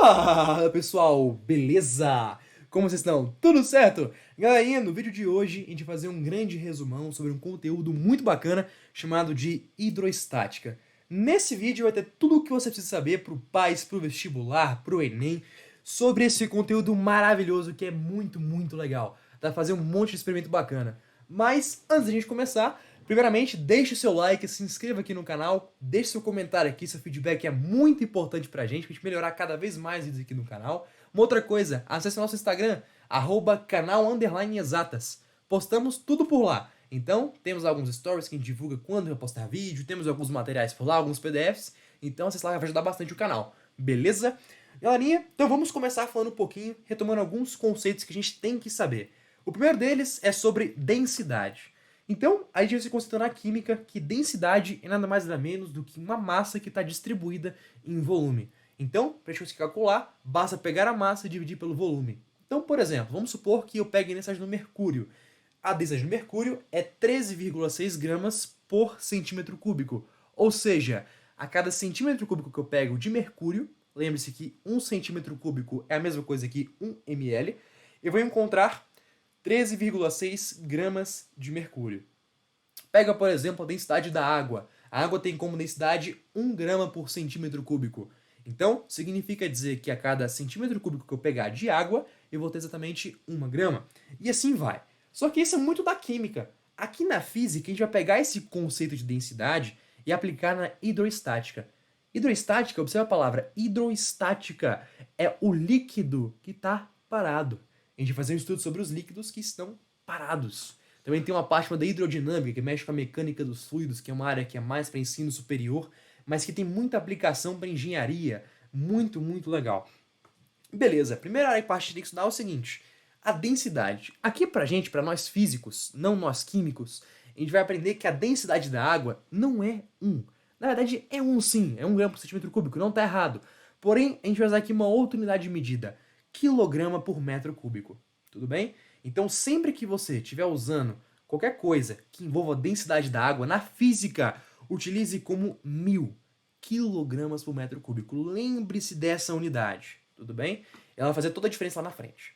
Fala pessoal, beleza? Como vocês estão? Tudo certo? Galerinha, no vídeo de hoje a gente vai fazer um grande resumão sobre um conteúdo muito bacana chamado de hidroestática. Nesse vídeo vai ter tudo o que você precisa saber pro PAS, pro vestibular, pro Enem, sobre esse conteúdo maravilhoso que é muito legal. Dá pra fazer um monte de experimento bacana. Mas antes da gente começar, primeiramente, deixe o seu like, se inscreva aqui no canal, deixe seu comentário aqui, seu feedback é muito importante pra gente melhorar cada vez mais vídeos aqui no canal. Uma outra coisa, acesse o nosso Instagram, @canal_exatas. Postamos tudo por lá. Então, temos alguns stories que a gente divulga quando eu postar vídeo, temos alguns materiais por lá, alguns PDFs, então acesse lá, vai ajudar bastante o canal, beleza? Galerinha, então vamos começar falando um pouquinho, retomando alguns conceitos que a gente tem que saber. O primeiro deles é sobre densidade. Então, a gente vai se concentrar na química que densidade é nada mais nada menos do que uma massa que está distribuída em volume. Então, para a gente conseguir calcular, basta pegar a massa e dividir pelo volume. Então, por exemplo, vamos supor que eu pegue a densidade do mercúrio. A densidade do mercúrio é 13,6 gramas por centímetro cúbico. Ou seja, a cada centímetro cúbico que eu pego de mercúrio, lembre-se que 1 centímetro cúbico é a mesma coisa que 1 ml, eu vou encontrar 13,6 gramas de mercúrio. Pega, por exemplo, a densidade da água. A água tem como densidade 1 grama por centímetro cúbico. Então, significa dizer que a cada centímetro cúbico que eu pegar de água, eu vou ter exatamente 1 grama. E assim vai. Só que isso é muito da química. Aqui na física, a gente vai pegar esse conceito de densidade e aplicar na hidroestática. Hidroestática, observa a palavra hidroestática, é o líquido que está parado. A gente vai fazer um estudo sobre os líquidos que estão parados. Também tem uma parte chamada hidrodinâmica, que mexe com a mecânica dos fluidos, que é uma área que é mais para ensino superior, mas que tem muita aplicação para engenharia. Muito legal. Beleza, a primeira área que a gente tem que estudar é o seguinte: a densidade. Aqui pra gente, para nós físicos, não nós químicos, a gente vai aprender que a densidade da água não é 1. Na verdade, é 1 sim, é 1 grama por centímetro cúbico, não está errado. Porém, a gente vai usar aqui uma outra unidade de medida, quilograma por metro cúbico. Tudo bem? Então, sempre que você estiver usando qualquer coisa que envolva a densidade da água na física, utilize como 1000 quilogramas por metro cúbico. Lembre-se dessa unidade, tudo bem? Ela vai fazer toda a diferença lá na frente.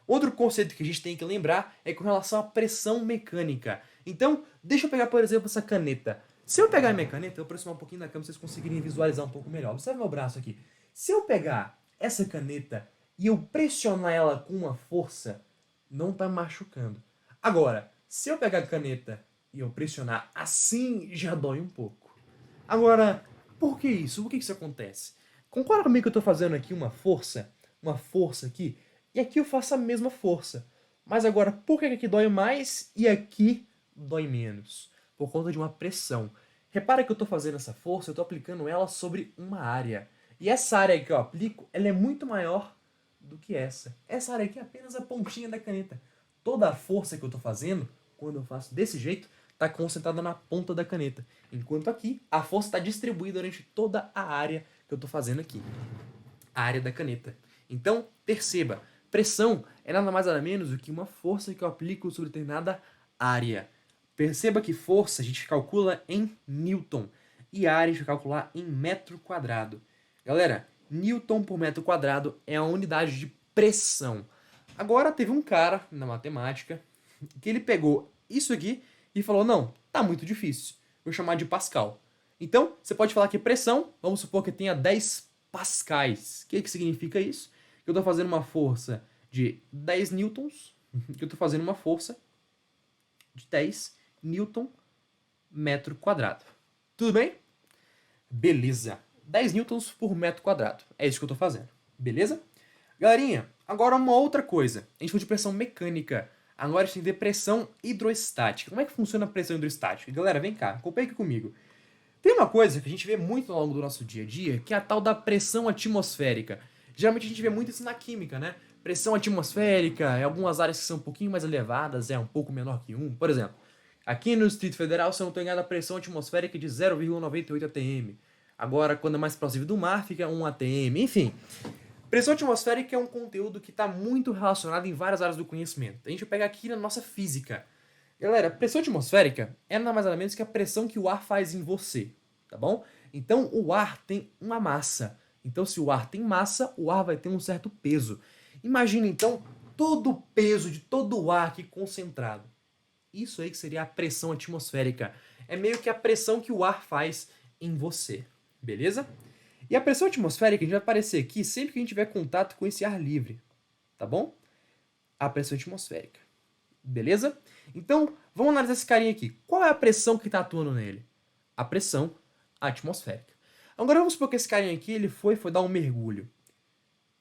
Outro conceito que a gente tem que lembrar é com relação à pressão mecânica. Então, deixa eu pegar, por exemplo, essa caneta. Se eu pegar a minha caneta, eu vou aproximar um pouquinho da câmera para vocês conseguirem visualizar um pouco melhor. Observe meu braço aqui. Se eu pegar essa caneta e eu pressionar ela com uma força, não está machucando. Agora, se eu pegar a caneta e eu pressionar assim, já dói um pouco. Agora, por que isso? Por que isso acontece? Concorda comigo que eu estou fazendo aqui uma força aqui, e aqui eu faço a mesma força. Mas agora, por que aqui dói mais e aqui dói menos? Por conta de uma pressão. Repara que eu estou fazendo essa força, eu estou aplicando ela sobre uma área. E essa área que eu aplico, ela é muito maior do que essa. Essa área aqui é apenas a pontinha da caneta. Toda a força que eu estou fazendo, quando eu faço desse jeito, está concentrada na ponta da caneta. Enquanto aqui, a força está distribuída durante toda a área que eu estou fazendo aqui. A área da caneta. Então, perceba, pressão é nada mais nada menos do que uma força que eu aplico sobre determinada área. Perceba que força a gente calcula em Newton e área a gente vai calcular em metro quadrado. Galera, Newton por metro quadrado é a unidade de pressão. Agora teve um cara na matemática que ele pegou isso aqui e falou: não, tá muito difícil, vou chamar de Pascal. Então, você pode falar que pressão, vamos supor que tenha 10 pascais. O que significa isso? Que eu estou fazendo uma força de 10 newtons, que eu estou fazendo uma força de 10 newton metro quadrado. Tudo bem? Beleza. 10 newtons por metro quadrado. É isso que eu estou fazendo. Beleza? Galerinha, agora uma outra coisa. A gente falou de pressão mecânica. Agora a gente tem que ver pressão hidroestática. Como é que funciona a pressão hidroestática? Galera, vem cá, acompanha aqui comigo. Tem uma coisa que a gente vê muito ao longo do nosso dia a dia, que é a tal da pressão atmosférica. Geralmente a gente vê muito isso na química, né? Pressão atmosférica, em algumas áreas que são um pouquinho mais elevadas, é um pouco menor que 1. Por exemplo, aqui no Distrito Federal, se eu não estou enganado, a pressão atmosférica é de 0,98 atm. Agora, quando é mais próximo do mar, fica 1 atm. Enfim, pressão atmosférica é um conteúdo que está muito relacionado em várias áreas do conhecimento. A gente vai pegar aqui na nossa física. Galera, pressão atmosférica é nada mais nada menos que a pressão que o ar faz em você, tá bom? Então, o ar tem uma massa. Então, se o ar tem massa, o ar vai ter um certo peso. Imagina, então, todo o peso de todo o ar aqui concentrado. Isso aí que seria a pressão atmosférica. É meio que a pressão que o ar faz em você, beleza? E a pressão atmosférica a gente vai aparecer aqui sempre que a gente tiver contato com esse ar livre, tá bom? A pressão atmosférica, beleza? Então, vamos analisar esse carinha aqui. Qual é a pressão que está atuando nele? A pressão atmosférica. Agora vamos supor que esse carinha aqui ele foi dar um mergulho.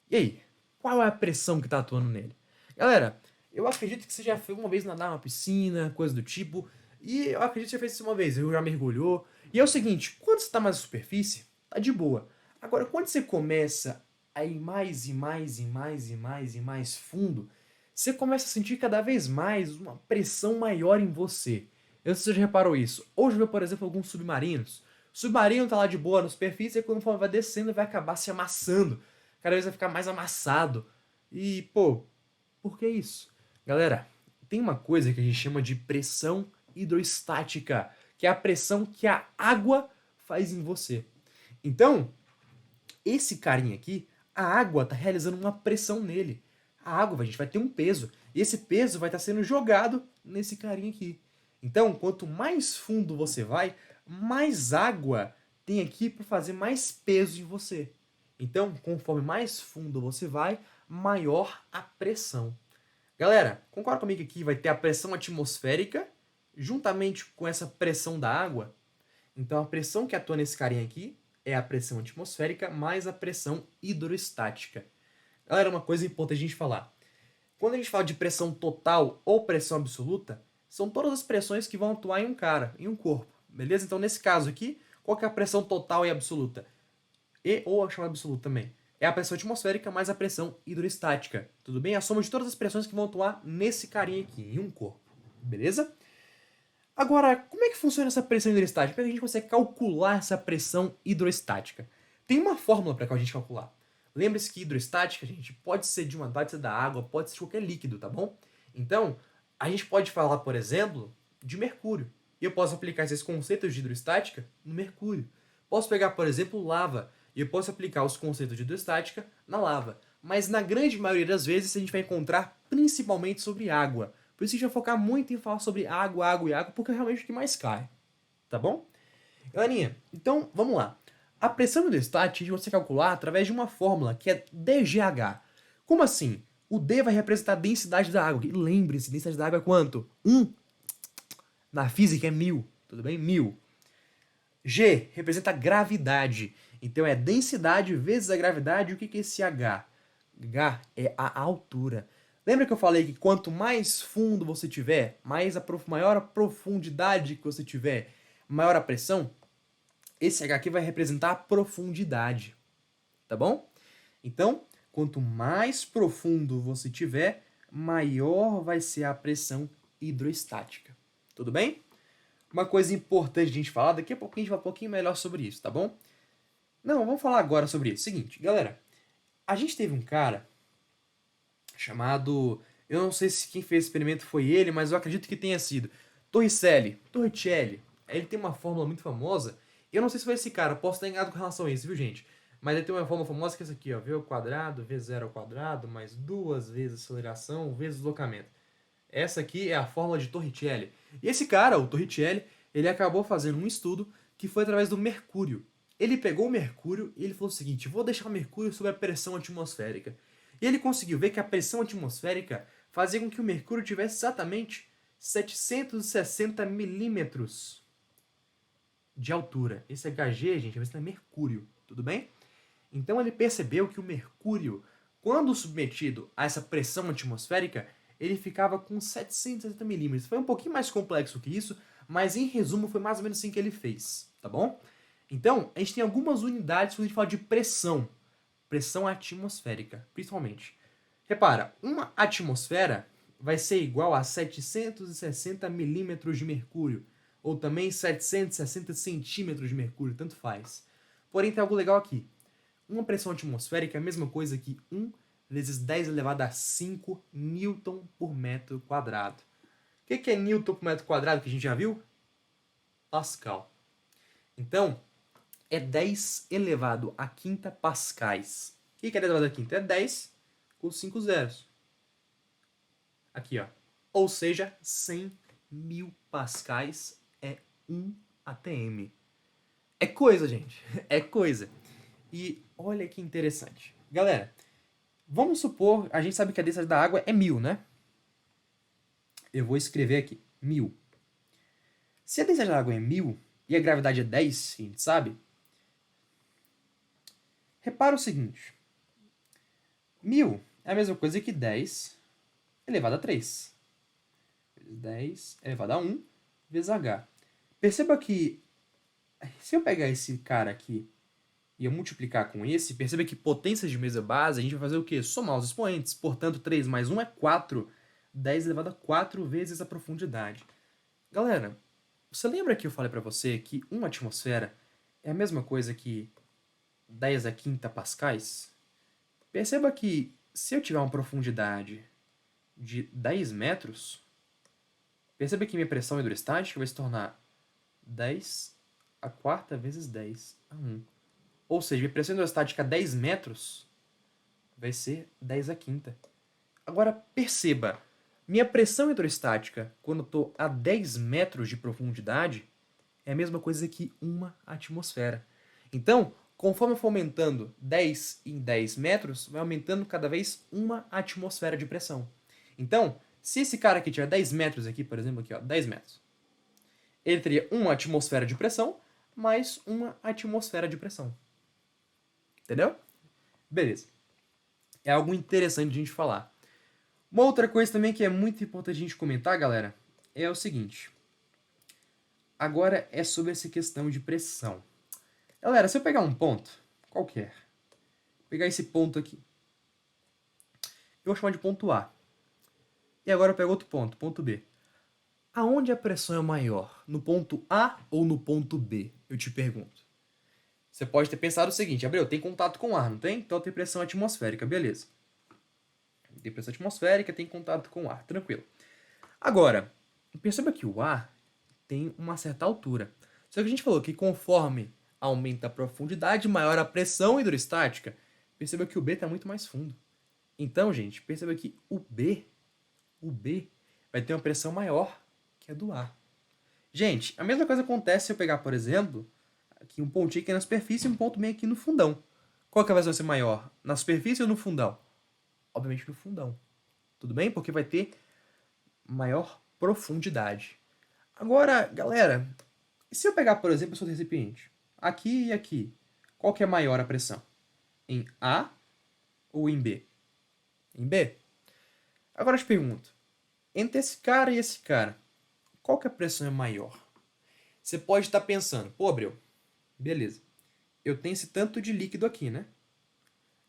E aí? Qual é a pressão que está atuando nele? Galera, eu acredito que você já foi uma vez nadar numa piscina, coisa do tipo, e eu acredito que você fez isso uma vez, eu já mergulhou. E é o seguinte, quando você está mais na superfície, tá de boa. Agora, quando você começa a ir mais e mais e mais e mais e mais fundo, você começa a sentir cada vez mais uma pressão maior em você. Eu não sei se você já reparou isso. Ou já viu, por exemplo, alguns submarinos. O submarino tá lá de boa na superfície e quando vai descendo vai acabar se amassando. Cada vez vai ficar mais amassado. E, pô, por que isso? Galera, tem uma coisa que a gente chama de pressão hidrostática, que é a pressão que a água faz em você. Então, esse carinha aqui, a água está realizando uma pressão nele. A água, a gente vai ter um peso. E esse peso vai estar sendo jogado nesse carinha aqui. Então, quanto mais fundo você vai, mais água tem aqui para fazer mais peso em você. Então, conforme mais fundo você vai, maior a pressão. Galera, concorda comigo que aqui vai ter a pressão atmosférica juntamente com essa pressão da água? Então, a pressão que atua nesse carinha aqui é a pressão atmosférica mais a pressão hidrostática. Galera, uma coisa importante a gente falar. Quando a gente fala de pressão total ou pressão absoluta, são todas as pressões que vão atuar em um cara, em um corpo, beleza? Então, nesse caso aqui, qual que é a pressão total e absoluta? Ou a chamada absoluta também. É a pressão atmosférica mais a pressão hidrostática, tudo bem? A soma de todas as pressões que vão atuar nesse carinha aqui, em um corpo, beleza? Agora, como é que funciona essa pressão hidrostática? Como é que a gente consegue calcular essa pressão hidrostática? Tem uma fórmula para a gente calcular. Lembre-se que hidrostática, gente, pode ser de pode ser da água, pode ser de qualquer líquido, tá bom? Então, a gente pode falar, por exemplo, de mercúrio. E eu posso aplicar esses conceitos de hidrostática no mercúrio. Posso pegar, por exemplo, lava, e eu posso aplicar os conceitos de hidrostática na lava. Mas na grande maioria das vezes a gente vai encontrar principalmente sobre água. Por isso a gente vai focar muito em falar sobre água, água e água, porque é realmente o que mais cai. Tá bom? Galerinha, então vamos lá. A pressão hidrostática a gente vai calcular através de uma fórmula que é DGH. Como assim? O D vai representar a densidade da água. E lembre-se, densidade da água é quanto? 1. Na física é 1000. Tudo bem? 1000. G representa a gravidade. Então é densidade vezes a gravidade. O que é esse H? H é a altura. Lembra que eu falei que quanto mais fundo você tiver, maior a profundidade que você tiver, maior a pressão? Esse H aqui vai representar a profundidade. Tá bom? Então, quanto mais profundo você tiver, maior vai ser a pressão hidrostática. Tudo bem? Uma coisa importante de a gente falar, daqui a pouquinho a gente vai falar um pouquinho melhor sobre isso, tá bom? Não, vamos falar agora sobre isso. Seguinte, galera, a gente teve um cara chamado, eu não sei se quem fez esse experimento foi ele, mas eu acredito que tenha sido Torricelli. Ele tem uma fórmula muito famosa. Eu não sei se foi esse cara, posso estar enganado com relação a isso, viu, gente? Mas ele tem uma fórmula famosa que é essa aqui, ó, v ao quadrado, v0 ao quadrado, mais 2 vezes aceleração, vezes deslocamento. Essa aqui é a fórmula de Torricelli. E esse cara, o Torricelli, ele acabou fazendo um estudo que foi através do mercúrio. Ele pegou o mercúrio e ele falou o seguinte, vou deixar o mercúrio sob a pressão atmosférica. E ele conseguiu ver que a pressão atmosférica fazia com que o mercúrio tivesse exatamente 760 milímetros de altura. Esse Hg, gente, é mercúrio, tudo bem? Então ele percebeu que o mercúrio, quando submetido a essa pressão atmosférica, ele ficava com 760 milímetros. Foi um pouquinho mais complexo que isso, mas em resumo foi mais ou menos assim que ele fez, tá bom? Então, a gente tem algumas unidades quando a gente fala de pressão. Pressão atmosférica, principalmente. Repara, uma atmosfera vai ser igual a 760 milímetros de mercúrio, ou também 760 centímetros de mercúrio, tanto faz. Porém, tem algo legal aqui. Uma pressão atmosférica é a mesma coisa que 1 vezes 10 elevado a 5 newton por metro quadrado. O que é newton por metro quadrado que a gente já viu? Pascal. Então, é 10 elevado a quinta pascais. O que é 10 elevado a quinta? É 10 com 5 zeros. Aqui, ó. Ou seja, 100.000 pascais é 1 atm. É coisa, gente. É coisa. E olha que interessante. Galera, vamos supor, a gente sabe que a densidade da água é 1000, né? Eu vou escrever aqui, 1000. Se a densidade da água é 1000 e a gravidade é 10, a gente sabe, repara o seguinte. 1000 é a mesma coisa que 10 elevado a 3. 10 elevado a 1 vezes h. Perceba que, se eu pegar esse cara aqui e eu multiplicar com esse, perceba que potências de mesa base, a gente vai fazer o quê? Somar os expoentes. Portanto, 3 mais 1 é 4. 10 elevado a 4 vezes a profundidade. Galera, você lembra que eu falei para você que uma atmosfera é a mesma coisa que 10 a quinta pascais? Perceba que se eu tiver uma profundidade de 10 metros, perceba que minha pressão hidrostática vai se tornar 10 a quarta vezes 10 a 1. Ou seja, minha pressão hidrostática a 10 metros vai ser 10 a quinta. Agora, perceba, minha pressão hidrostática, quando estou a 10 metros de profundidade, é a mesma coisa que uma atmosfera. Então, conforme eu for aumentando 10 em 10 metros, vai aumentando cada vez uma atmosfera de pressão. Então, se esse cara aqui tiver 10 metros aqui, por exemplo, aqui, ó, 10 metros, ele teria uma atmosfera de pressão mais uma atmosfera de pressão. Entendeu? Beleza. É algo interessante de a gente falar. Uma outra coisa também que é muito importante a gente comentar, galera, é o seguinte. Agora é sobre essa questão de pressão. Galera, se eu pegar um ponto, qualquer, pegar esse ponto aqui, eu vou chamar de ponto A. E agora eu pego outro ponto, ponto B. Aonde a pressão é maior? No ponto A ou no ponto B? Eu te pergunto. Você pode ter pensado o seguinte, Abreu, tem contato com o ar, não tem? Então tem pressão atmosférica, beleza. Tem pressão atmosférica, tem contato com o ar, tranquilo. Agora, perceba que o ar tem uma certa altura. Só que a gente falou que conforme aumenta a profundidade, maior a pressão hidrostática. Perceba que o B está muito mais fundo. Então, gente, perceba que o B vai ter uma pressão maior que a do ar. Gente, a mesma coisa acontece se eu pegar, por exemplo, aqui um pontinho aqui na superfície e um ponto bem aqui no fundão. Qual que vai ser maior? Na superfície ou no fundão? Obviamente no fundão. Tudo bem? Porque vai ter maior profundidade. Agora, galera, se eu pegar, por exemplo, o seu recipiente, aqui e aqui, qual que é maior a pressão? Em A ou em B? Em B. Agora eu te pergunto, entre esse cara e esse cara, qual que a pressão é maior? Você pode estar pensando, pô, Abreu, beleza, eu tenho esse tanto de líquido aqui, né?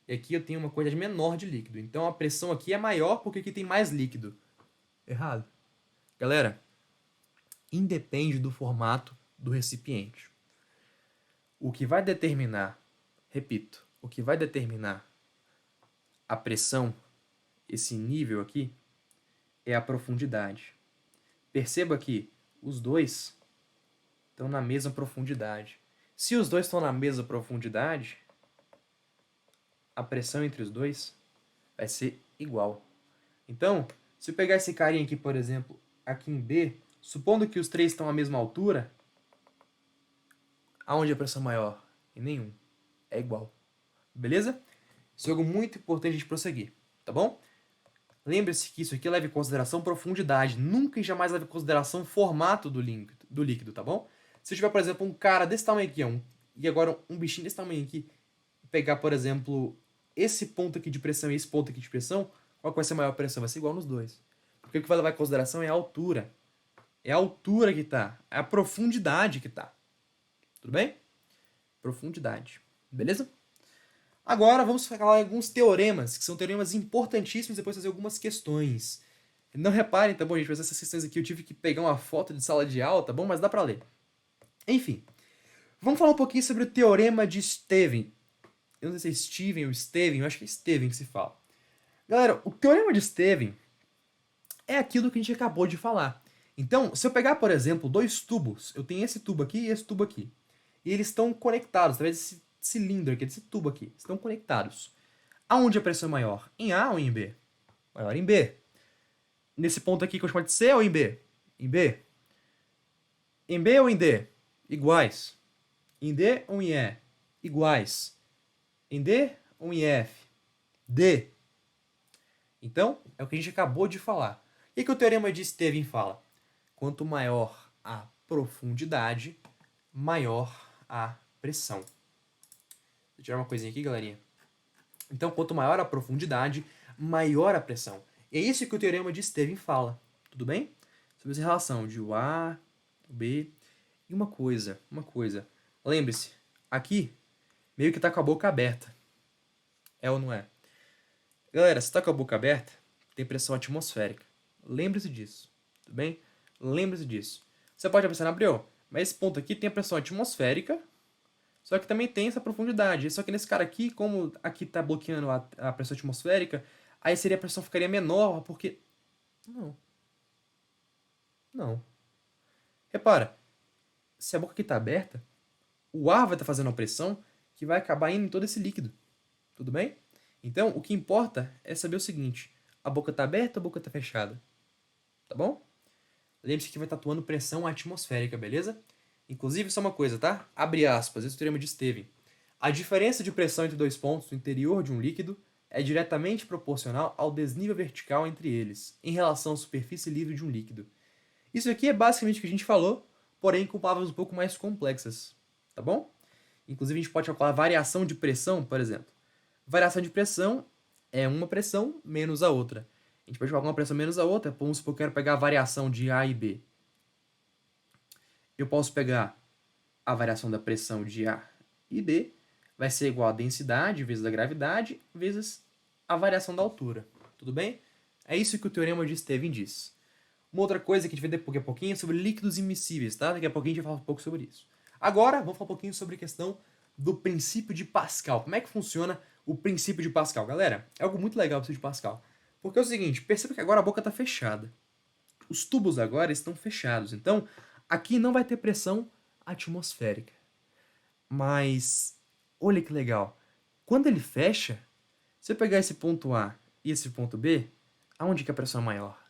E aqui eu tenho uma quantidade menor de líquido. Então a pressão aqui é maior porque aqui tem mais líquido. Errado. Galera, independe do formato do recipiente. O que vai determinar, repito, o que vai determinar a pressão, esse nível aqui, é a profundidade. Perceba que os dois estão na mesma profundidade. Se os dois estão na mesma profundidade, a pressão entre os dois vai ser igual. Então, se eu pegar esse carinha aqui, por exemplo, aqui em B, supondo que os três estão à mesma altura, aonde a pressão maior? Em nenhum. É igual. Beleza? Isso é algo muito importante a gente prosseguir, tá bom? Lembre-se que isso aqui leva em consideração profundidade, nunca e jamais leva em consideração formato do líquido, tá bom? Se eu tiver, por exemplo, um cara desse tamanho aqui, e agora um bichinho desse tamanho aqui, pegar, por exemplo, esse ponto aqui de pressão e esse ponto aqui de pressão, qual que vai ser a maior pressão? Vai ser igual nos dois. Porque o que vai levar em consideração é a altura. É a altura que tá, é a profundidade que tá. Tudo bem? Profundidade. Beleza? Agora vamos falar alguns teoremas, que são teoremas importantíssimos, depois fazer algumas questões. Não reparem, tá bom, gente? Mas essas questões aqui eu tive que pegar uma foto de sala de aula, tá bom? Mas dá pra ler. Enfim, vamos falar um pouquinho sobre o teorema de Stevin. Eu não sei se é Steven ou Steven, eu acho que é Steven que se fala. Galera, o teorema de Stevin é aquilo que a gente acabou de falar. Então, se eu pegar, por exemplo, dois tubos, eu tenho esse tubo aqui e esse tubo aqui, e eles estão conectados, através desse cilindro aqui, desse tubo aqui. Estão conectados. Aonde a pressão é maior? Em A ou em B? Maior em B. Nesse ponto aqui que eu chamo de C ou em B? Em B. Em B ou em D? Iguais. Em D ou em E? Iguais. Em D ou em F? D. Então, é o que a gente acabou de falar. O que o teorema de Stevin fala? Quanto maior a profundidade, maior a pressão. Vou tirar uma coisinha aqui, galerinha. Então, quanto maior a profundidade, maior a pressão. É isso que o teorema de Stevin fala. Tudo bem? Sobre essa relação de o A, o B. E uma coisa. Lembre-se, aqui meio que tá com a boca aberta. É ou não é? Galera, se tá com a boca aberta, tem pressão atmosférica. Lembre-se disso. Tudo bem? Lembre-se disso. Você pode pensar, Gabriel, mas esse ponto aqui tem a pressão atmosférica, só que também tem essa profundidade. Só que nesse cara aqui, como aqui está bloqueando a pressão atmosférica, aí a pressão ficaria menor, porque... Não. Não. Repara, se a boca aqui está aberta, o ar vai estar fazendo uma pressão que vai acabar indo em todo esse líquido. Tudo bem? Então, o que importa é saber o seguinte. A boca está aberta ou a boca está fechada? Tá bom? Lembre-se que vai estar atuando pressão atmosférica, beleza? Inclusive, só uma coisa, tá? Abre aspas, esse é o teorema de Stevin. A diferença de pressão entre dois pontos no interior de um líquido é diretamente proporcional ao desnível vertical entre eles, em relação à superfície livre de um líquido. Isso aqui é basicamente o que a gente falou, porém com palavras um pouco mais complexas, tá bom? Inclusive, a gente pode calcular a variação de pressão, por exemplo. Variação de pressão é uma pressão menos a outra. A gente pode calcular uma pressão menos a outra. Vamos supor que eu quero pegar a variação de A e B. Eu posso pegar a variação da pressão de A e B, vai ser igual a densidade vezes a gravidade vezes a variação da altura. Tudo bem? É isso que o teorema de Stevin diz. Uma outra coisa que a gente vai ver daqui a pouquinho é sobre líquidos immiscíveis, tá? Daqui a pouquinho a gente vai falar um pouco sobre isso. Agora, vamos falar um pouquinho sobre a questão do princípio de Pascal. Como é que funciona o princípio de Pascal? Galera, é algo muito legal o princípio de Pascal. Porque é o seguinte, perceba que agora a boca está fechada. Os tubos agora estão fechados. Então, aqui não vai ter pressão atmosférica. Mas, olha que legal. Quando ele fecha, se eu pegar esse ponto A e esse ponto B, aonde que a pressão é maior?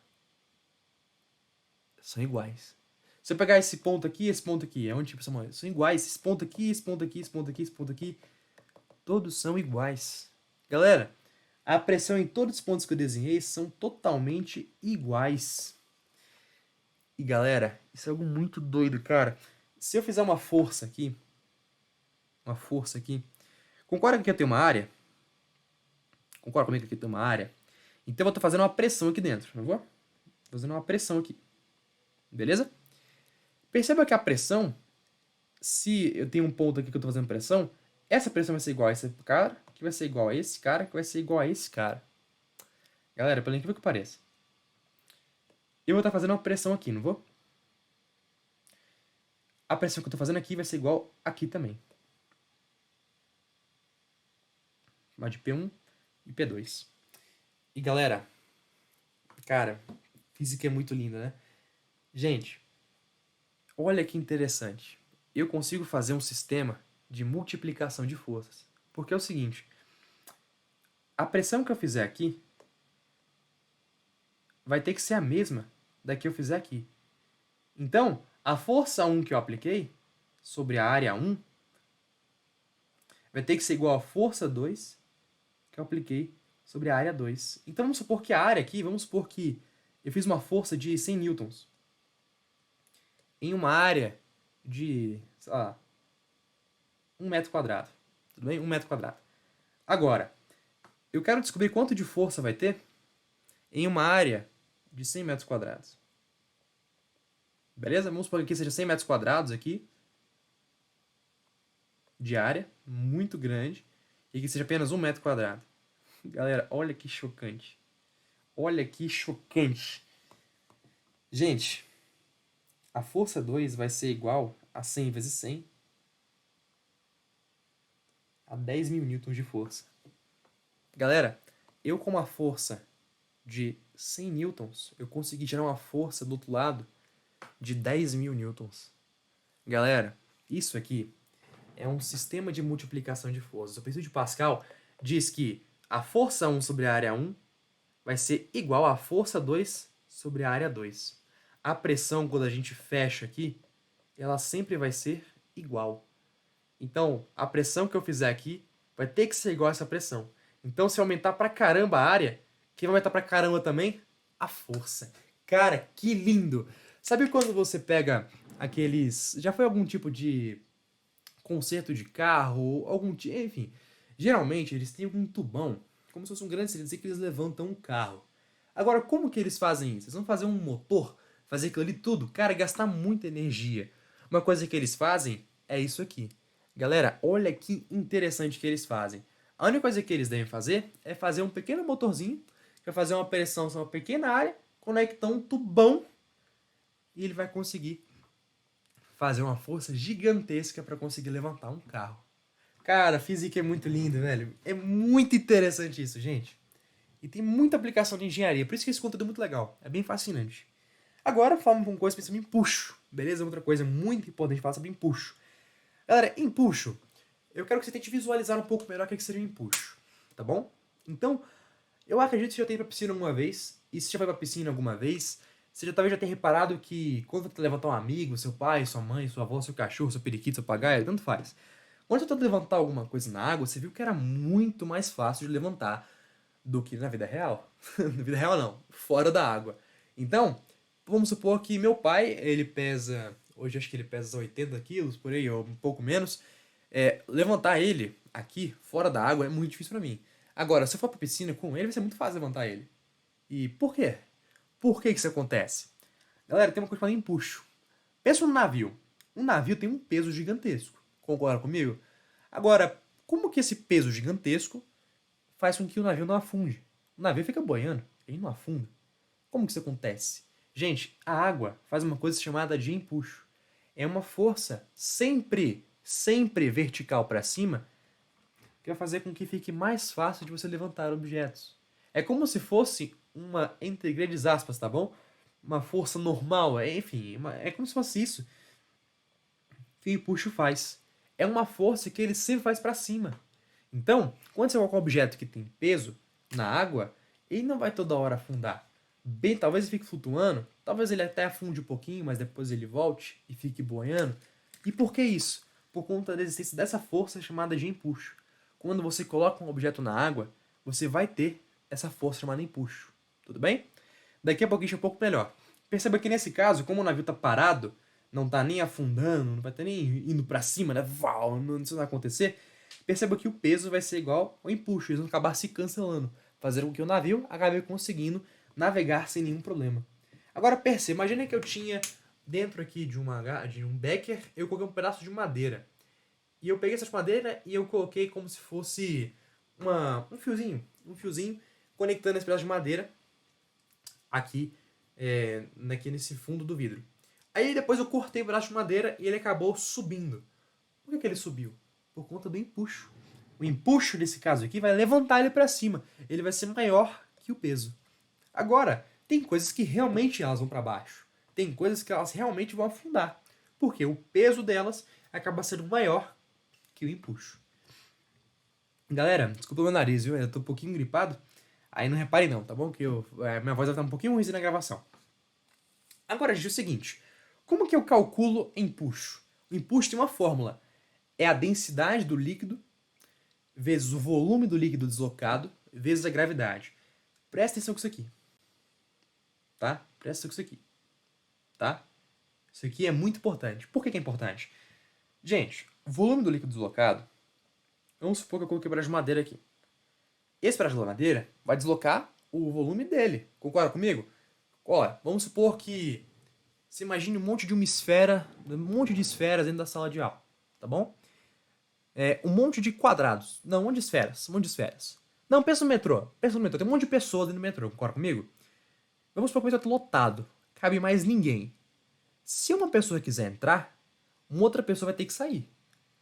São iguais. Se eu pegar esse ponto aqui e esse ponto aqui, aonde que a pressão é maior? São iguais. Esse ponto aqui, esse ponto aqui, esse ponto aqui, esse ponto aqui, todos são iguais. Galera, a pressão em todos os pontos que eu desenhei são totalmente iguais. E galera, isso é algo muito doido, cara. Se eu fizer uma força aqui, concorda que aqui eu tenho uma área? Concorda comigo que aqui tem uma área? Então eu vou estar fazendo uma pressão aqui dentro, não vou? Fazendo uma pressão aqui. Beleza? Perceba que a pressão, se eu tenho um ponto aqui que eu estou fazendo pressão, essa pressão vai ser igual a esse cara, que vai ser igual a esse cara, que vai ser igual a esse cara. Galera, pelo incrível que pareça. Eu vou estar fazendo uma pressão aqui, não vou? A pressão que eu estou fazendo aqui vai ser igual aqui também. Chamar de P1 e P2. E galera, cara, física é muito linda, né? Gente, olha que interessante. Eu consigo fazer um sistema de multiplicação de forças. Porque é o seguinte, a pressão que eu fizer aqui vai ter que ser a mesma da que eu fizer aqui. Então, a força 1 que eu apliquei sobre a área 1 vai ter que ser igual à força 2 que eu apliquei sobre a área 2. Então, vamos supor que a área aqui, vamos supor que eu fiz uma força de 100 newtons em uma área de, sei lá, 1 metro quadrado. Tudo bem? 1 metro quadrado. Agora, eu quero descobrir quanto de força vai ter em uma área de 100 metros quadrados. Beleza? Vamos supor que aqui seja 100 metros quadrados aqui, de área, muito grande, e que seja apenas 1 metro quadrado. Galera, olha que chocante. Olha que chocante. Gente, a força 2 vai ser igual a 100 vezes 100 a 10.000 newtons de força. Galera, eu com uma força de 100 newtons, eu consegui gerar uma força do outro lado de 10.000 newtons. Galera, isso aqui é um sistema de multiplicação de forças. O princípio de Pascal diz que a força 1 sobre a área 1 vai ser igual à força 2 sobre a área 2. A pressão, quando a gente fecha aqui, ela sempre vai ser igual. Então, a pressão que eu fizer aqui vai ter que ser igual a essa pressão. Então, se eu aumentar pra caramba a área, quem vai aumentar pra caramba também? A força. Cara, que lindo! Sabe quando você pega aqueles... Já foi algum tipo de conserto de carro, algum tipo... Enfim, geralmente eles têm um tubão, como se fosse um grande cilindro, que eles levantam um carro. Agora, como que eles fazem isso? Eles vão fazer um motor, fazer aquilo ali tudo? Cara, gastar muita energia. Uma coisa que eles fazem é isso aqui. Galera, olha que interessante que eles fazem. A única coisa que eles devem fazer é fazer um pequeno motorzinho, que vai fazer uma pressão sobre uma pequena área, conectar um tubão e ele vai conseguir fazer uma força gigantesca para conseguir levantar um carro. Cara, física é muito lindo, velho. É muito interessante isso, gente. E tem muita aplicação de engenharia, por isso que esse conteúdo é muito legal. É bem fascinante. Agora, falando uma coisa pensando em empuxo, beleza? Outra coisa muito importante falar sobre empuxo. Galera, empuxo. Eu quero que você tente visualizar um pouco melhor o que seria um empuxo, tá bom? Então, eu acredito que você já tenha ido pra piscina alguma vez, e se já foi pra piscina alguma vez, você já talvez já tenha reparado que quando você levantar um amigo, seu pai, sua mãe, sua avó, seu cachorro, seu periquito, seu papagaio, tanto faz. Quando você tenta levantar alguma coisa na água, você viu que era muito mais fácil de levantar do que na vida real. Na vida real não, fora da água. Então, vamos supor que meu pai, ele pesa, hoje acho que ele pesa 80 quilos, por aí, ou um pouco menos. Levantar ele aqui, fora da água, é muito difícil pra mim. Agora, se eu for pra piscina com ele, vai ser muito fácil levantar ele. E por quê? Por que isso acontece? Galera, tem uma coisa chamada empuxo. Pensa num navio. Um navio tem um peso gigantesco. Concorda comigo? Agora, como que esse peso gigantesco faz com que o navio não afunde? O navio fica boiando, ele não afunda. Como que isso acontece? Gente, a água faz uma coisa chamada de empuxo. É uma força sempre vertical para cima, que vai fazer com que fique mais fácil de você levantar objetos. É como se fosse uma, entre grandes aspas, tá bom? Uma força normal, enfim, é como se fosse isso que o empuxo faz. É uma força que ele sempre faz para cima. Então, quando você coloca um objeto que tem peso na água, ele não vai toda hora afundar. Bem, talvez ele fique flutuando, talvez ele até afunde um pouquinho, mas depois ele volte e fique boiando. E por que isso? Por conta da existência dessa força chamada de empuxo. Quando você coloca um objeto na água, você vai ter essa força chamada empuxo. Tudo bem? Daqui a pouquinho é um pouco melhor. Perceba que nesse caso, como o navio está parado, não está nem afundando, não vai estar nem indo para cima, né? Isso não vai acontecer. Perceba que o peso vai ser igual ao empuxo, eles vão acabar se cancelando, fazendo com que o navio acabe conseguindo navegar sem nenhum problema. Agora perceba, imagina que eu tinha dentro aqui de um becker, eu coloquei um pedaço de madeira. E eu peguei essa madeira e eu coloquei como se fosse um fiozinho conectando esse pedaço de madeira aqui, aqui nesse fundo do vidro. Aí depois eu cortei o pedaço de madeira e ele acabou subindo. Por que ele subiu? Por conta do empuxo. O empuxo, nesse caso aqui, vai levantar ele para cima. Ele vai ser maior que o peso. Agora, tem coisas que realmente elas vão para baixo. Tem coisas que elas realmente vão afundar. Porque o peso delas acaba sendo maior que o empuxo. Galera, desculpa o meu nariz, viu? Eu tô um pouquinho gripado. Aí não reparem não, tá bom? Que minha voz vai estar um pouquinho ruim na gravação. Agora, gente, é o seguinte. Como que eu calculo empuxo? O empuxo tem uma fórmula. É a densidade do líquido vezes o volume do líquido deslocado vezes a gravidade. Presta atenção com isso aqui. Tá? Presta atenção com isso aqui. Tá? Isso aqui é muito importante. Por que é importante? Gente, o volume do líquido deslocado, vamos supor que eu coloquei um pedaço de madeira aqui. Esse pedaço de madeira vai deslocar o volume dele. Concorda comigo? Olha, vamos supor que você imagine um monte de esferas dentro da sala de aula. Tá bom? Um monte de quadrados. Não, um monte de esferas. Não, pensa no metrô. Tem um monte de pessoas dentro do metrô. Concorda comigo? Vamos supor que o metrô está lotado. Cabe mais ninguém. Se uma pessoa quiser entrar, uma outra pessoa vai ter que sair.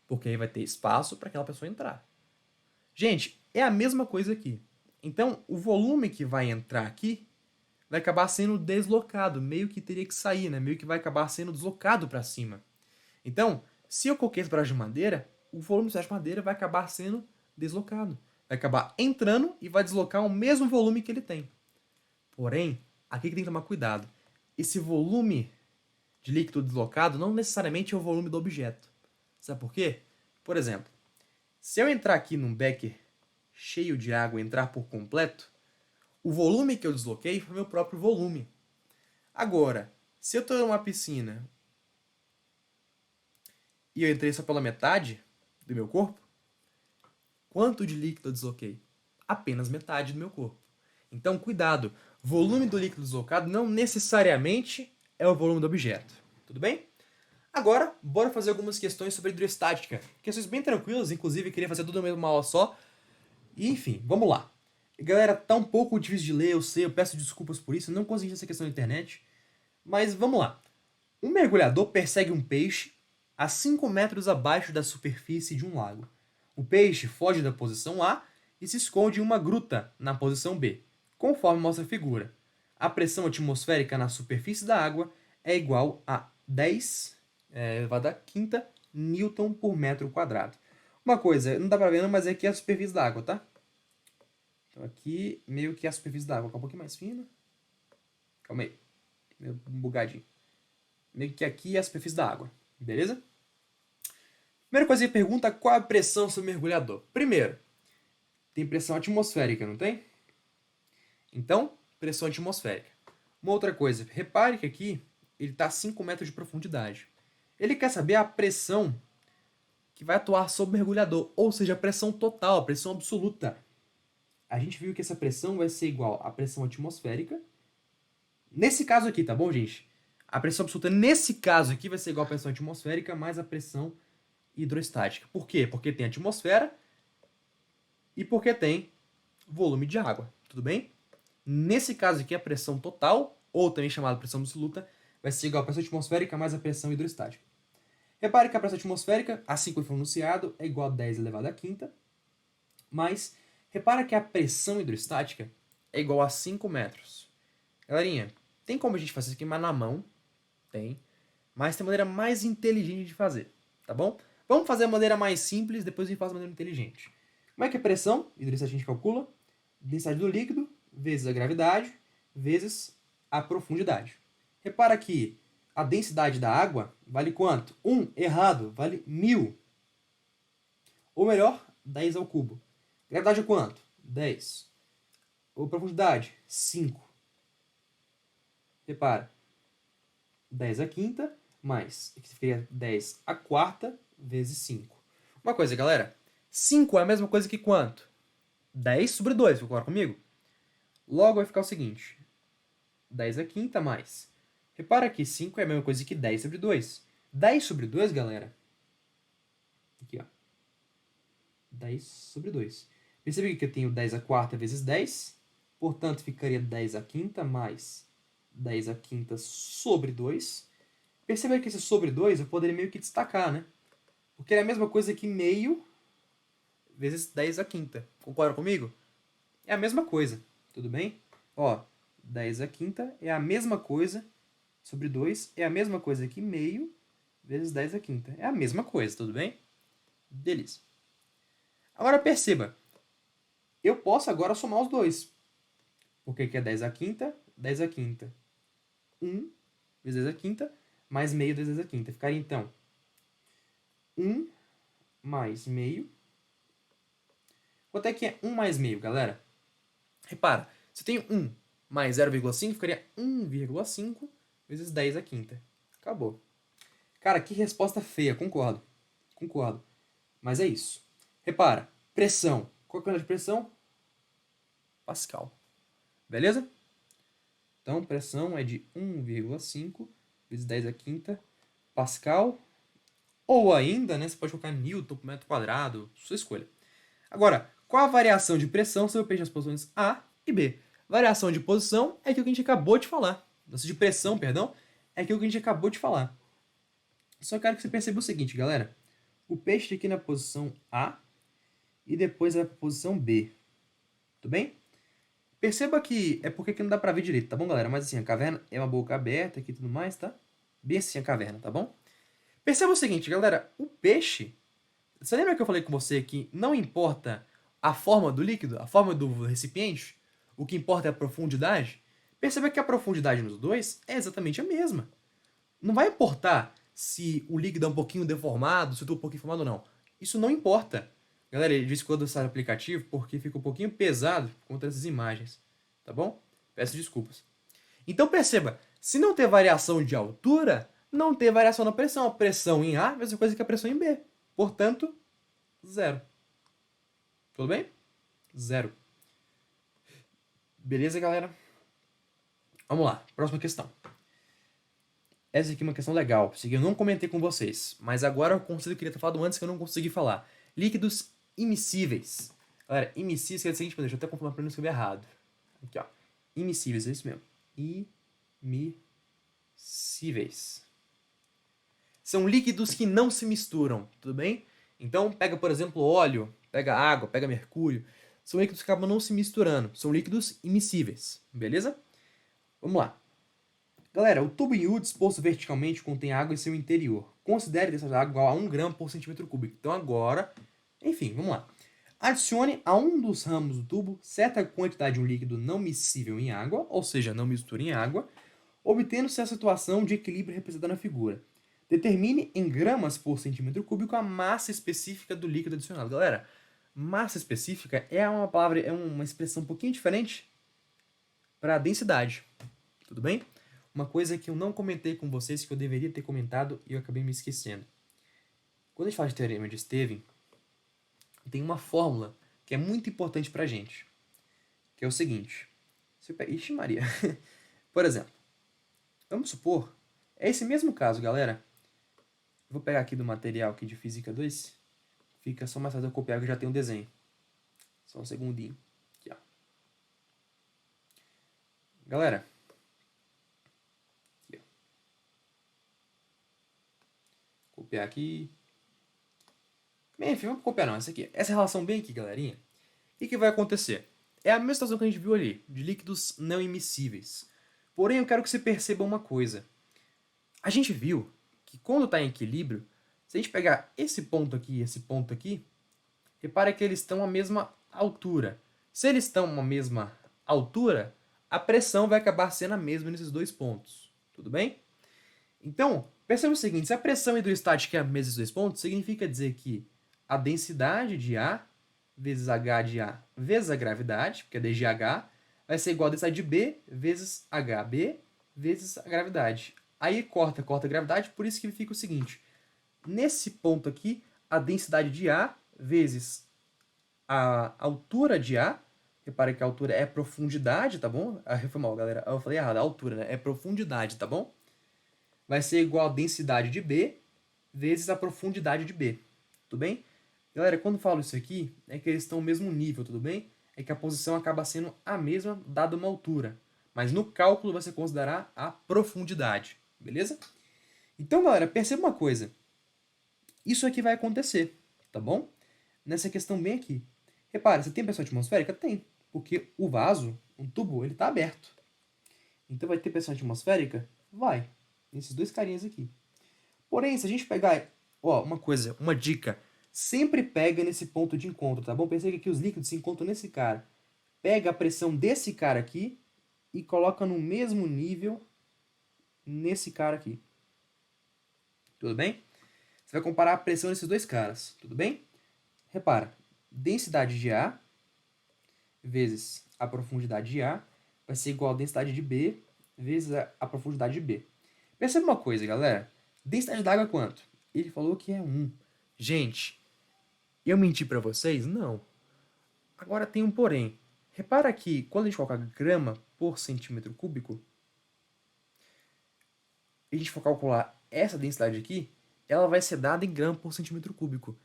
Porque aí vai ter espaço para aquela pessoa entrar. Gente, é a mesma coisa aqui. Então, o volume que vai entrar aqui vai acabar sendo deslocado. Meio que teria que sair, né? Meio que vai acabar sendo deslocado para cima. Então, se eu coloquei esse pedaço de madeira, o volume do saco de madeira vai acabar sendo deslocado. Vai acabar entrando e vai deslocar o mesmo volume que ele tem. Porém, aqui que tem que tomar cuidado. Esse volume de líquido deslocado não necessariamente é o volume do objeto. Sabe por quê? Por exemplo, se eu entrar aqui num becker cheio de água e entrar por completo, o volume que eu desloquei foi meu próprio volume. Agora, se eu estou numa piscina e eu entrei só pela metade do meu corpo, quanto de líquido eu desloquei? Apenas metade do meu corpo. Então, cuidado. Volume do líquido deslocado não necessariamente é o volume do objeto. Tudo bem? Agora, bora fazer algumas questões sobre hidroestática. Questões bem tranquilas, inclusive queria fazer tudo numa aula só. E, enfim, vamos lá. Galera, tá um pouco difícil de ler, eu sei, eu peço desculpas por isso, eu não consegui essa questão na internet. Mas vamos lá. Um mergulhador persegue um peixe a 5 metros abaixo da superfície de um lago. O peixe foge da posição A e se esconde em uma gruta na posição B, conforme mostra a figura. A pressão atmosférica na superfície da água é igual a 10 elevado à quinta newton por metro quadrado. Uma coisa, não dá pra ver não, mas aqui é a superfície da água, tá? Então aqui meio que é a superfície da água, fica um pouquinho mais fina. Calma aí, meio bugadinho. Meio que aqui é a superfície da água, beleza? Primeira coisa que pergunta, qual é a pressão sobre o mergulhador? Primeiro, tem pressão atmosférica, não tem? Então, pressão atmosférica. Uma outra coisa, repare que aqui ele está a 5 metros de profundidade. Ele quer saber a pressão que vai atuar sobre o mergulhador, ou seja, a pressão total, a pressão absoluta. A gente viu que essa pressão vai ser igual à pressão atmosférica. Nesse caso aqui, tá bom, gente? A pressão absoluta, nesse caso aqui, vai ser igual à pressão atmosférica mais a pressão hidrostática. Por quê? Porque tem atmosfera e porque tem volume de água. Tudo bem? Nesse caso aqui, a pressão total, ou também chamada pressão absoluta, vai ser igual à pressão atmosférica mais a pressão hidrostática. Repare que a pressão atmosférica, assim como foi anunciado, é igual a 10 elevado à quinta, mas repara que a pressão hidrostática é igual a 5 metros. Galerinha, tem como a gente fazer isso aqui mais na mão? Tem. Mas tem maneira mais inteligente de fazer, tá bom? Vamos fazer a maneira mais simples, depois a gente faz a maneira inteligente. Como é que é pressão? Hidrostática a gente calcula. Densidade do líquido, vezes a gravidade, vezes a profundidade. Repara que a densidade da água vale quanto? 1, errado, vale 1000. Ou melhor, 10 ao cubo. Gravidade é quanto? 10. Ou profundidade? 5. Repara. 10 à quinta, mais, que ficaria 10 à quarta, vezes 5. Uma coisa, galera. 5 é a mesma coisa que quanto? 10 sobre 2, concorda comigo? Logo vai ficar o seguinte. 10 à quinta mais. Repara que 5 é a mesma coisa que 10 sobre 2. 10 sobre 2, galera. Aqui, ó. 10 sobre 2. Percebe que eu tenho 10 à quarta vezes 10. Portanto, ficaria 10 à quinta mais 10 à quinta sobre 2. Percebe que esse sobre 2 eu poderia meio que destacar, né? Porque é a mesma coisa que meio vezes 10 à quinta. Concorda comigo? É a mesma coisa, tudo bem? Ó, 10 à quinta é a mesma coisa sobre 2, é a mesma coisa que meio vezes 10 à quinta. É a mesma coisa, tudo bem? Beleza. Agora perceba, eu posso agora somar os dois. Porque aqui é 10 à quinta, 10 à quinta. 1 vezes 10 à quinta, mais meio vezes 10 à quinta. Ficaria então 1 mais meio. Quanto é que é 1 mais meio, galera? Repara, se eu tenho 1 mais 0,5, ficaria 1,5 vezes 10 à quinta. Acabou. Cara, que resposta feia, concordo. Concordo. Mas é isso. Repara, pressão. Qual é a unidade de pressão? Pascal. Beleza? Então, pressão é de 1,5 vezes 10 à quinta Pascal. Ou ainda, né, você pode colocar Newton por metro quadrado, sua escolha. Agora, qual a variação de pressão sobre o peixe nas posições A e B? Variação de posição é aquilo que a gente acabou de falar. Nossa, de pressão, perdão, é aquilo que a gente acabou de falar. Só quero que você perceba o seguinte, galera. O peixe aqui na posição A e depois vai para a posição B. Tudo bem? Perceba que é porque aqui não dá pra ver direito, tá bom, galera? Mas assim, a caverna é uma boca aberta aqui e tudo mais, tá? Bem assim a caverna, tá bom? Perceba o seguinte, galera. O peixe Você lembra que eu falei com você que não importa a forma do líquido, a forma do recipiente? O que importa é a profundidade? Perceba que a profundidade nos dois é exatamente a mesma. Não vai importar se o líquido é um pouquinho deformado, se eu estou um pouquinho deformado ou não. Isso não importa. Galera, ele disse que eu esse aplicativo porque fica um pouquinho pesado contra essas imagens. Tá bom? Peço desculpas. Então perceba, se não ter variação de altura, não ter variação na pressão. A pressão em A é a mesma coisa que a pressão em B. Portanto, zero. Tudo bem? Zero. Beleza, galera? Vamos lá, próxima questão. Essa aqui é uma questão legal. Essa aqui eu não comentei com vocês, mas agora eu consigo, queria ter falado antes que eu não consegui falar. Líquidos immiscíveis. Galera, immiscíveis quer dizer o seguinte, deixa eu até confirmar para não escrever errado. Aqui, ó. Immiscíveis, é isso mesmo. Immiscíveis. São líquidos que não se misturam, tudo bem? Então, pega, por exemplo, óleo, pega água, pega mercúrio. São líquidos que acabam não se misturando. São líquidos immiscíveis, beleza? Vamos lá. Galera, o tubo em U disposto verticalmente contém água em seu interior. Considere dessa água igual a 1 grama por centímetro cúbico. Então agora, enfim, vamos lá. Adicione a um dos ramos do tubo certa quantidade de um líquido não miscível em água, ou seja, não mistura em água, obtendo-se a situação de equilíbrio representada na figura. Determine em gramas por centímetro cúbico a massa específica do líquido adicionado. Galera, massa específica é uma palavra, é uma expressão um pouquinho diferente para densidade. Tudo bem? Uma coisa que eu não comentei com vocês, que eu deveria ter comentado e eu acabei me esquecendo. Quando a gente fala de teorema de Stevin, tem uma fórmula que é muito importante pra gente, que é o seguinte. Ixi Maria. Por exemplo, vamos supor, é esse mesmo caso, galera. Vou pegar aqui do material aqui de Física 2. Fica só mais fácil eu copiar que eu já tenho um desenho. Só um segundinho. Aqui, ó. Galera, copiar aqui. Bem, enfim, vamos copiar não, essa aqui. Essa relação bem aqui, galerinha. O que vai acontecer? É a mesma situação que a gente viu ali, de líquidos não immiscíveis. Porém, eu quero que você perceba uma coisa. A gente viu que quando está em equilíbrio, se a gente pegar esse ponto aqui, repare que eles estão à mesma altura. Se eles estão à mesma altura, a pressão vai acabar sendo a mesma nesses dois pontos. Tudo bem? Então, perceba o seguinte, se a pressão hidrostática é a mesma nesses dois pontos, significa dizer que a densidade de A vezes H de A vezes a gravidade, porque é dGH, vai ser igual a densidade de B vezes HB vezes a gravidade. Aí corta a gravidade, por isso que fica o seguinte. Nesse ponto aqui, a densidade de A vezes a altura de A, repare que a altura é profundidade, tá bom? Foi mal, galera, eu falei errado, a altura, né? É profundidade, tá bom? Vai ser igual a densidade de B vezes a profundidade de B, tudo bem? Galera, quando falo isso aqui, é que eles estão no mesmo nível, tudo bem? É que a posição acaba sendo a mesma dada uma altura. Mas no cálculo você considerar a profundidade, beleza? Então, galera, perceba uma coisa. Isso aqui vai acontecer, tá bom? Nessa questão bem aqui. Repara, você tem pressão atmosférica? Tem. Porque o vaso, um tubo, ele está aberto. Então vai ter pressão atmosférica? Vai. Nesses dois carinhas aqui. Porém, se a gente pegar, ó, uma coisa, uma dica, sempre pega nesse ponto de encontro, tá bom? Pensei que aqui os líquidos se encontram nesse cara. Pega a pressão desse cara aqui e coloca no mesmo nível nesse cara aqui. Tudo bem? Você vai comparar a pressão desses dois caras, tudo bem? Repara, densidade de A vezes a profundidade de A vai ser igual a densidade de B vezes a profundidade de B. Perceba uma coisa, galera. Densidade da água é quanto? Ele falou que é 1. Gente, eu menti pra vocês? Não. Agora tem um porém. Repara que quando a gente coloca grama por centímetro cúbico, a gente for calcular essa densidade aqui, ela vai ser dada em grama por centímetro cúbico.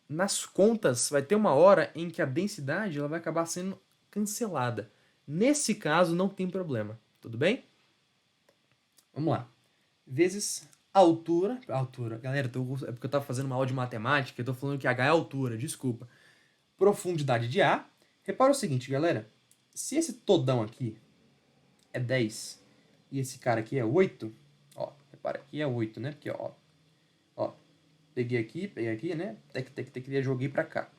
Nas contas, vai ter uma hora em que a densidade ela vai acabar sendo cancelada. Nesse caso, não tem problema. Tudo bem? Vamos lá. Vezes a altura. Galera, é porque eu estava fazendo uma aula de matemática, eu estou falando que H é altura, desculpa. Profundidade de A. Repara o seguinte, galera. Se esse todão aqui é 10 e esse cara aqui é 8, ó, repara, aqui é 8, né? Porque, ó, peguei aqui, né? E joguei pra cá.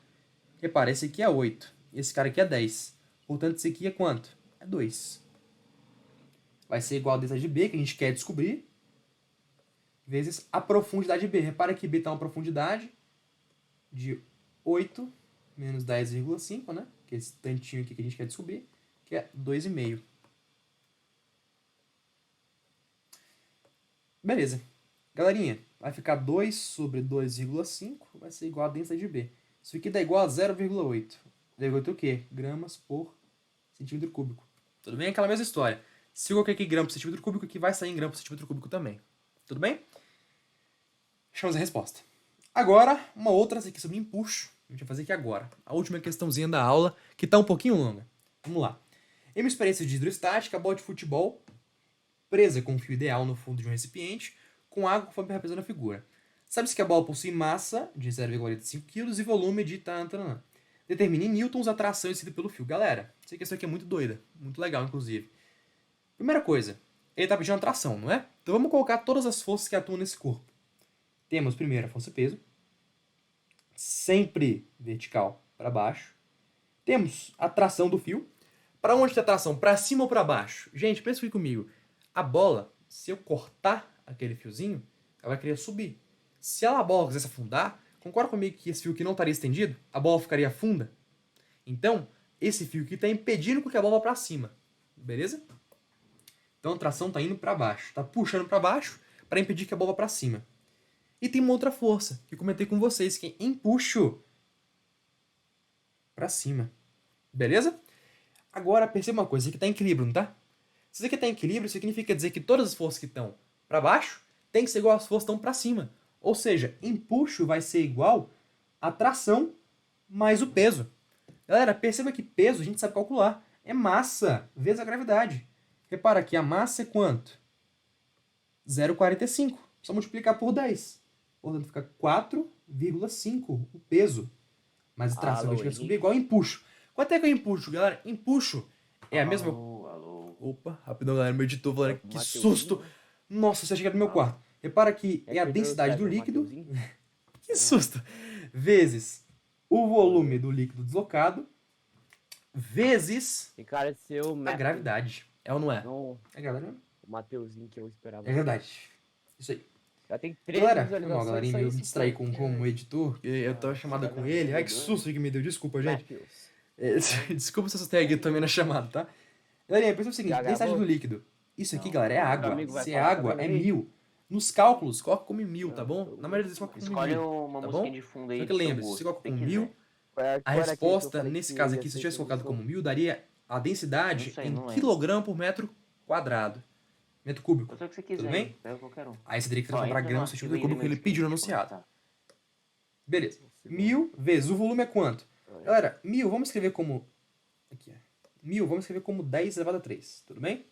Repara, esse aqui é 8. Esse cara aqui é 10. Portanto, esse aqui é quanto? É 2. Vai ser igual a densidade de B, que a gente quer descobrir, vezes a profundidade de B. Repara que B está uma profundidade de 8 menos 10,5, né? Que é esse tantinho aqui que a gente quer descobrir, que é 2,5. Beleza. Galerinha, vai ficar 2 sobre 2,5, vai ser igual a densidade de B. Isso aqui dá igual a 0,8. 0,8 o quê? Gramas por centímetro cúbico. Tudo bem? Aquela mesma história. Se eu coloquei aqui grama por centímetro cúbico, aqui vai sair em grama por centímetro cúbico também. Tudo bem? Achamos a resposta. Agora, uma outra aqui sobre empuxo. A gente vai fazer aqui agora. A última questãozinha da aula, que está um pouquinho longa. Vamos lá. Em uma experiência de hidroestática, a bola de futebol presa com um fio ideal no fundo de um recipiente, com água conforme representa na figura. Sabe-se que a bola possui massa de 0,45 kg e volume de tantanã. Determine em newtons a tração exercida pelo fio. Galera, essa questão aqui é muito doida. Muito legal, inclusive. Primeira coisa, ele está pedindo uma tração, não é? Então vamos colocar todas as forças que atuam nesse corpo. Temos primeiro a força-peso, sempre vertical para baixo. Temos a tração do fio. Para onde tem a tração? Para cima ou para baixo? Gente, pensa aqui comigo. A bola, se eu cortar aquele fiozinho, ela vai querer subir. Se a bola quisesse afundar, concorda comigo que esse fio aqui não estaria estendido? A bola ficaria funda? Então, esse fio aqui está impedindo que a bola vá para cima. Beleza? Então a tração está indo para baixo. Está puxando para baixo para impedir que a bola vá para cima. E tem uma outra força que eu comentei com vocês, que é empuxo para cima. Beleza? Agora perceba uma coisa, isso aqui está em equilíbrio, não tá? Se isso aqui está em equilíbrio, isso significa dizer que todas as forças que estão para baixo tem que ser igual às forças que estão para cima. Ou seja, empuxo vai ser igual a tração mais o peso. Galera, perceba que peso a gente sabe calcular. É massa vezes a gravidade. Repara que a massa é quanto? 0,45. Só multiplicar por 10. Portanto, fica 4,5 o peso. Mas a tração que a gente vai descobrir é igual a empuxo. Quanto é que é o empuxo, galera? Empuxo é a mesma... Alô. Opa, rapidão, galera. Meu editor falando que susto. Nossa, você chega no meu quarto. Repara que é a densidade do líquido... Que susto! Vezes o volume do líquido deslocado, vezes a gravidade. É ou não é? Não, É gravidade? o Mateuzinho que eu esperava. É verdade. Isso aí. Já tem 3 Galera, foi mal, visualizações. galerinha, eu me distraí com com o editor. Eu tava chamada com ele. Ai, que susto que me deu. Desculpa, gente. Desculpa se eu assustei aqui também na chamada, tá? Galerinha, pensa o seguinte, densidade do líquido. Isso aqui, galera, é água. Se é água, é 1000. Nos cálculos, coloca como 1000, tá bom? Na maioria das vezes coloca como 1000. Escolhe uma tá musiquinha bom? de fundo aí. Só que lembre, se você coloca como 1000, a resposta, nesse caso aqui, se eu tivesse colocado como 1000, daria a densidade em quilograma por metro quadrado. Metro cúbico. Você que você quiser, tudo bem? pega qualquer um. Aí você teria que transformar para gramas por centímetro cúbico que ele pediu no anunciado. Beleza. 1000 vezes o volume é quanto? Galera, 1000 vamos escrever como... Aqui é. 1000 vamos escrever como 10 elevado a 3. Tudo bem?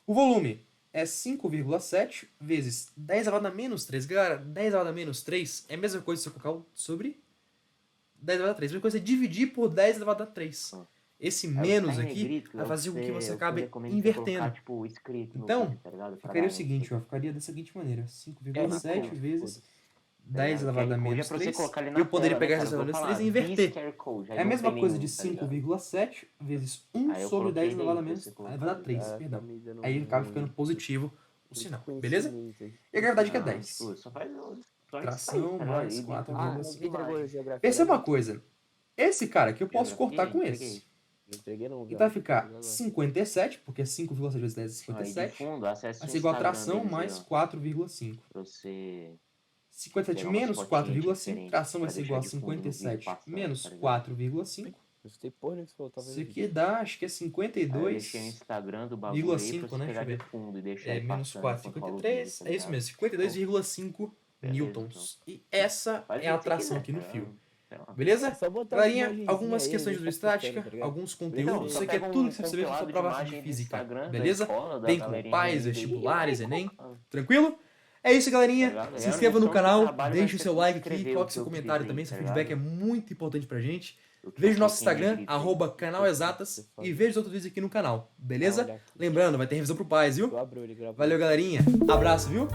O volume é 5,7 vezes 10 elevado a menos 3. Galera, 10 elevado a menos 3 é a mesma coisa se eu colocar sobre 10 elevado a 3. A mesma coisa é dividir por 10 elevado a 3. Esse menos aqui vai fazer com que você acabe invertendo. Tipo, então, tá ligado? ficaria o seguinte, ó, ficaria da seguinte maneira. 5,7 vezes 10 elevado a menos 3. Eu poderia pegar essa elevado a 3 e inverter. É a mesma coisa de 5,7 vezes 1 sobre 10 elevado a menos elevado a 3. Perdão. Aí acaba ficando positivo o sinal. Beleza? E a gravidade que é 10. Tração mais 4,5. Perceba uma coisa. Esse cara aqui eu posso cortar com esse. E vai ficar 57, porque 5,7 vezes 10 é 57. Vai ser igual a tração mais 4,5. 57 menos 4,5. Tração vai ser igual a 57 menos 4,5. Isso aqui dá, acho que é 52,5, né? Deixa eu ver. É menos 4, 53. É isso mesmo, 52,5 newtons. E essa é a atração aqui no fio. Beleza? Galerinha, algumas questões de hidroestática, alguns conteúdos, isso aqui é tudo que você precisa ver para sua prova de física. Beleza? Bem com pais, vestibulares, Enem. Tranquilo? É isso, galerinha. Se inscreva no canal, deixe o seu like aqui, coloque seu comentário também, seu feedback é muito importante pra gente. Veja o nosso Instagram, @canalexatas, e veja os outros vídeos aqui no canal, beleza? Lembrando, vai ter revisão pro pais, viu? Valeu, galerinha. Abraço, viu?